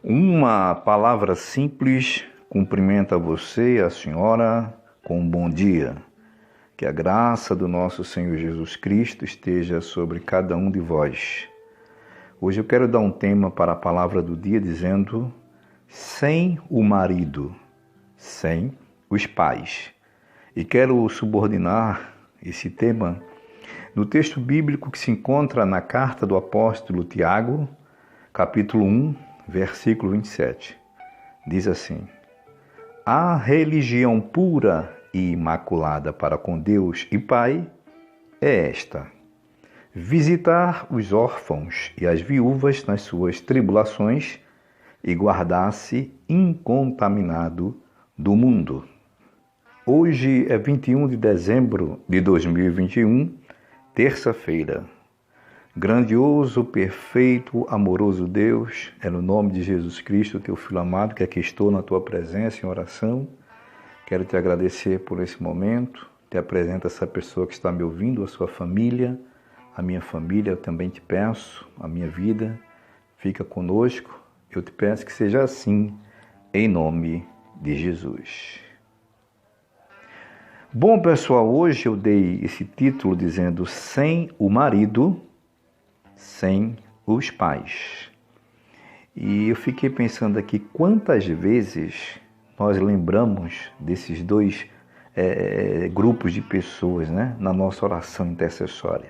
Uma palavra simples cumprimenta você, a senhora, com um bom dia. Que a graça do nosso Senhor Jesus Cristo esteja sobre cada um de vós. Hoje eu quero dar um tema para a palavra do dia dizendo: sem o marido, sem os pais. E quero subordinar esse tema no texto bíblico que se encontra na carta do apóstolo Tiago, capítulo 1, versículo 27. Diz assim: a religião pura e imaculada para com Deus e Pai é esta: visitar os órfãos e as viúvas nas suas tribulações e guardar-se incontaminado do mundo. Hoje é 21 de dezembro de 2021, terça-feira. Grandioso, perfeito, amoroso Deus, é no nome de Jesus Cristo, teu Filho amado, que aqui estou na tua presença em oração. Quero te agradecer por esse momento. Te apresento essa pessoa que está me ouvindo, a sua família, a minha família. Eu também te peço, a minha vida, fica conosco. Eu te peço que seja assim, em nome de Jesus. Bom, pessoal, hoje eu dei esse título dizendo sem o marido, sem os pais. E eu fiquei pensando aqui quantas vezes nós lembramos desses dois grupos de pessoas, né, na nossa oração intercessória.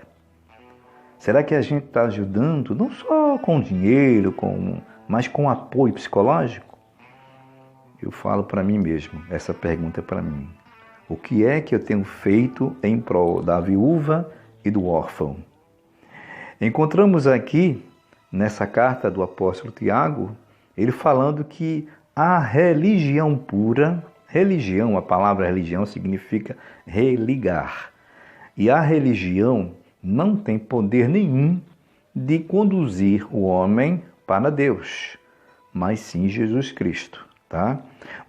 Será que a gente está ajudando não só com dinheiro, mas com apoio psicológico? Eu falo para mim mesmo, essa pergunta é para mim. O que é que eu tenho feito em prol da viúva e do órfão? Encontramos aqui, nessa carta do apóstolo Tiago, ele falando que a religião pura, a palavra religião significa religar. E a religião não tem poder nenhum de conduzir o homem para Deus, mas sim Jesus Cristo, tá?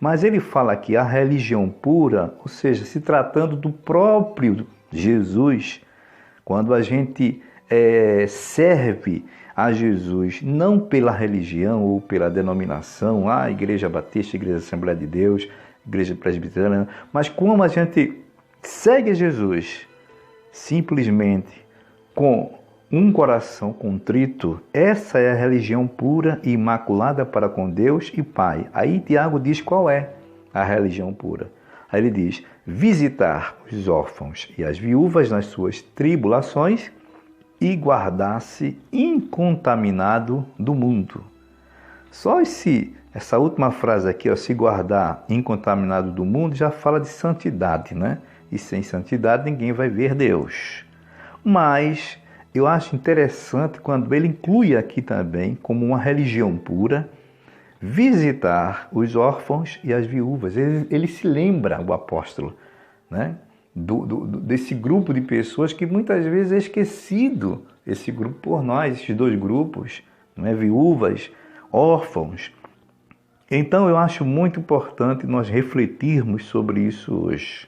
Mas ele fala aqui a religião pura, ou seja, se tratando do próprio Jesus, quando a gente serve a Jesus não pela religião ou pela denominação, Igreja Batista, Igreja Assembleia de Deus, Igreja Presbiteriana, mas como a gente segue Jesus simplesmente com um coração contrito, essa é a religião pura e imaculada para com Deus e Pai. Aí Tiago diz qual é a religião pura. Aí ele diz: visitar os órfãos e as viúvas nas suas tribulações e guardar-se incontaminado do mundo. Só essa última frase aqui, se guardar incontaminado do mundo, já fala de santidade, né? E sem santidade ninguém vai ver Deus. Mas eu acho interessante quando ele inclui aqui também, como uma religião pura, visitar os órfãos e as viúvas. Ele se lembra, o apóstolo, né? Desse grupo de pessoas que muitas vezes é esquecido, esse grupo por nós, esses dois grupos, né? Viúvas, órfãos. Então eu acho muito importante nós refletirmos sobre isso hoje.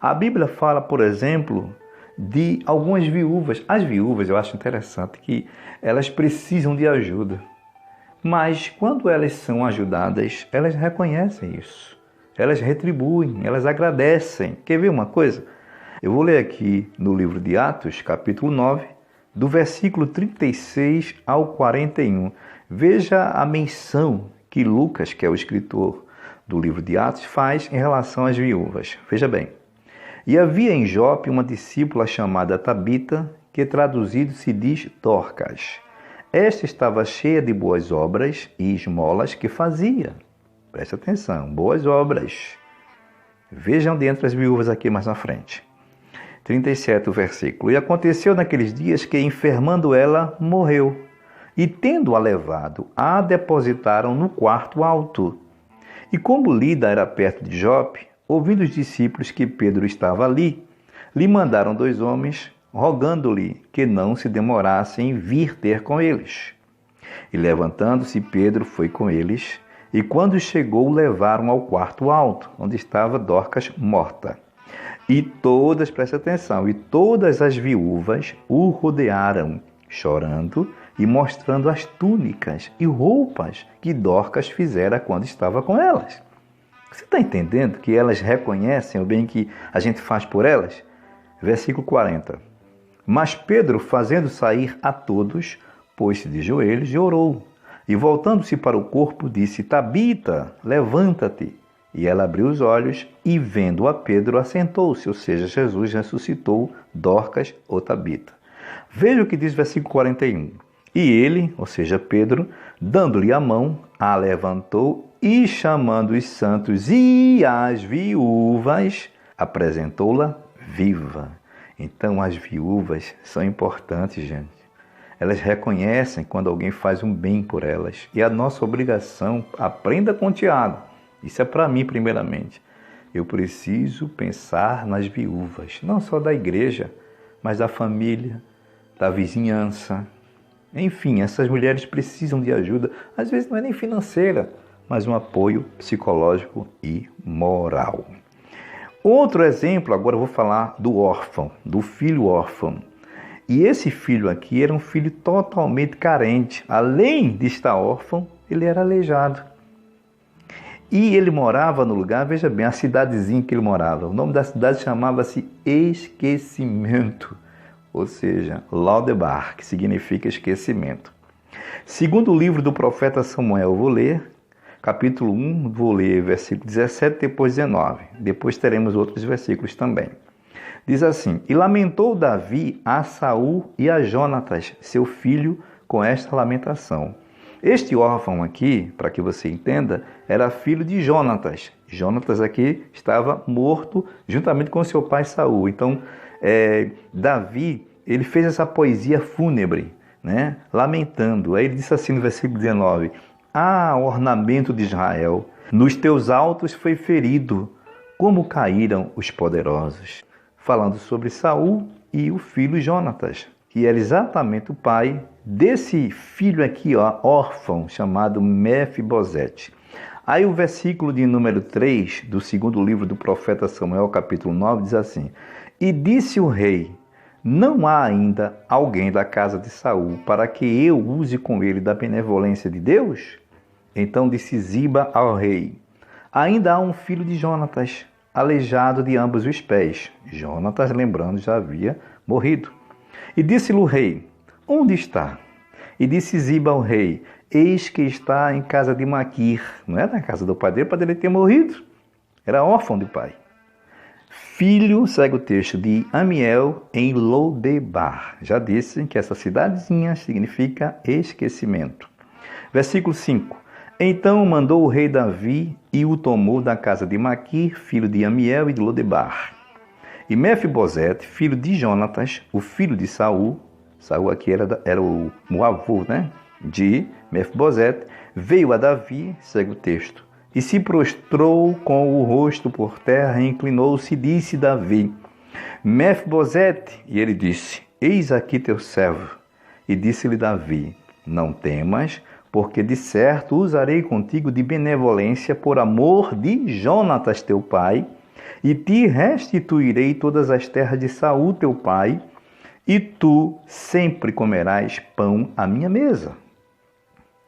A Bíblia fala, por exemplo, de algumas viúvas. As viúvas, eu acho interessante que elas precisam de ajuda, mas quando elas são ajudadas, elas reconhecem isso. Elas retribuem, elas agradecem. Quer ver uma coisa? Eu vou ler aqui no livro de Atos, capítulo 9, do versículo 36 ao 41. Veja a menção que Lucas, que é o escritor do livro de Atos, faz em relação às viúvas. Veja bem. E havia em Jope uma discípula chamada Tabita, que traduzido se diz Dorcas. Esta estava cheia de boas obras e esmolas que fazia. Preste atenção, boas obras. Vejam dentre as viúvas aqui mais na frente. 37 o versículo. E aconteceu naqueles dias que, enfermando ela, morreu. E tendo-a levado, a depositaram no quarto alto. E como Lida era perto de Jope, ouvindo os discípulos que Pedro estava ali, lhe mandaram 2 homens, rogando-lhe que não se demorasse em vir ter com eles. E levantando-se, Pedro foi com eles, e quando chegou, o levaram ao quarto alto, onde estava Dorcas morta. E todas, presta atenção, e todas as viúvas o rodearam, chorando e mostrando as túnicas e roupas que Dorcas fizera quando estava com elas. Você está entendendo que elas reconhecem o bem que a gente faz por elas? Versículo 40. Mas Pedro, fazendo sair a todos, pôs-se de joelhos e orou. E voltando-se para o corpo, disse: Tabita, levanta-te. E ela abriu os olhos e, vendo a Pedro, assentou-se. Ou seja, Jesus ressuscitou Dorcas ou Tabita. Veja o que diz o versículo 41. E ele, ou seja, Pedro, dando-lhe a mão, a levantou e, chamando os santos e as viúvas, apresentou-la viva. Então, as viúvas são importantes, gente. Elas reconhecem quando alguém faz um bem por elas. E a nossa obrigação, aprenda com Tiago. Isso é para mim, primeiramente. Eu preciso pensar nas viúvas, não só da igreja, mas da família, da vizinhança. Enfim, essas mulheres precisam de ajuda. Às vezes não é nem financeira, mas um apoio psicológico e moral. Outro exemplo, agora eu vou falar do órfão, do filho órfão. E esse filho aqui era um filho totalmente carente. Além de estar órfão, ele era aleijado. E ele morava no lugar, veja bem, a cidadezinha que ele morava. O nome da cidade chamava-se Esquecimento, ou seja, Lodebar, que significa esquecimento. Segundo o livro do profeta Samuel, eu vou ler, capítulo 1, vou ler versículo 17, depois 19. Depois teremos outros versículos também. Diz assim: E lamentou Davi a Saul e a Jonatas, seu filho, com esta lamentação. Este órfão aqui, para que você entenda, era filho de Jonatas. Jonatas aqui estava morto juntamente com seu pai Saul. Então, Davi, ele fez essa poesia fúnebre, né? Lamentando. Aí ele disse assim no versículo 19: Ah, ornamento de Israel, nos teus altos foi ferido, como caíram os poderosos. Falando sobre Saul e o filho Jonatas, que era exatamente o pai desse filho aqui, órfão, chamado Mefibosete. Aí o versículo de número 3 do segundo livro do profeta Samuel, capítulo 9, diz assim: E disse o rei: Não há ainda alguém da casa de Saul para que eu use com ele da benevolência de Deus? Então disse Ziba ao rei: Ainda há um filho de Jonatas, aleijado de ambos os pés. Jonatas, lembrando, já havia morrido. E disse-lhe o rei: Onde está? E disse Ziba ao rei: Eis que está em casa de Maquir. Não era na casa do pai dele, o pai dele ter morrido. Era órfão de pai. Filho, segue o texto, de Amiel em Lodebar. Já disse que essa cidadezinha significa esquecimento. Versículo 5. Então mandou o rei Davi e o tomou da casa de Maquir, filho de Amiel e de Lodebar. E Mefibosete, filho de Jonatas, o filho de Saul aqui era o avô, né, de Mefibosete, veio a Davi, segue o texto, e se prostrou com o rosto por terra, inclinou-se e disse Davi: Mefibosete, e ele disse: Eis aqui teu servo. E disse-lhe Davi: Não temas, porque de certo usarei contigo de benevolência por amor de Jonatas teu pai, e te restituirei todas as terras de Saul teu pai, e tu sempre comerás pão à minha mesa.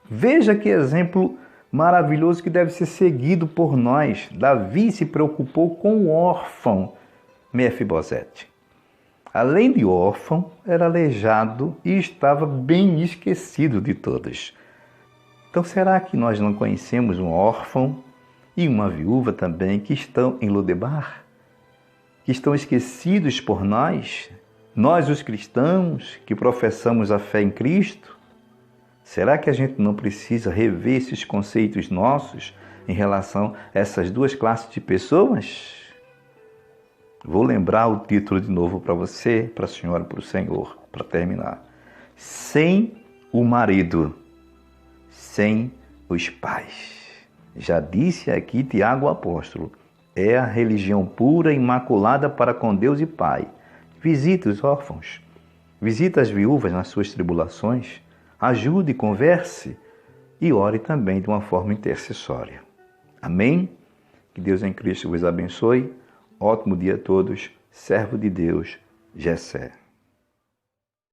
Veja que exemplo maravilhoso que deve ser seguido por nós. Davi se preocupou com o órfão Mefibosete. Além de órfão, era aleijado e estava bem esquecido de todos. Então, será que nós não conhecemos um órfão e uma viúva também que estão em Lodebar? Que estão esquecidos por nós? Nós, os cristãos, que professamos a fé em Cristo? Será que a gente não precisa rever esses conceitos nossos em relação a essas duas classes de pessoas? Vou lembrar o título de novo para você, para a senhora, para o Senhor, para terminar. Sem o marido, sem os pais. Já disse aqui Tiago apóstolo, é a religião pura e imaculada para com Deus e Pai. Visite os órfãos, visite as viúvas nas suas tribulações, ajude, converse e ore também de uma forma intercessória. Amém? Que Deus em Cristo vos abençoe. Ótimo dia a todos. Servo de Deus, Jessé.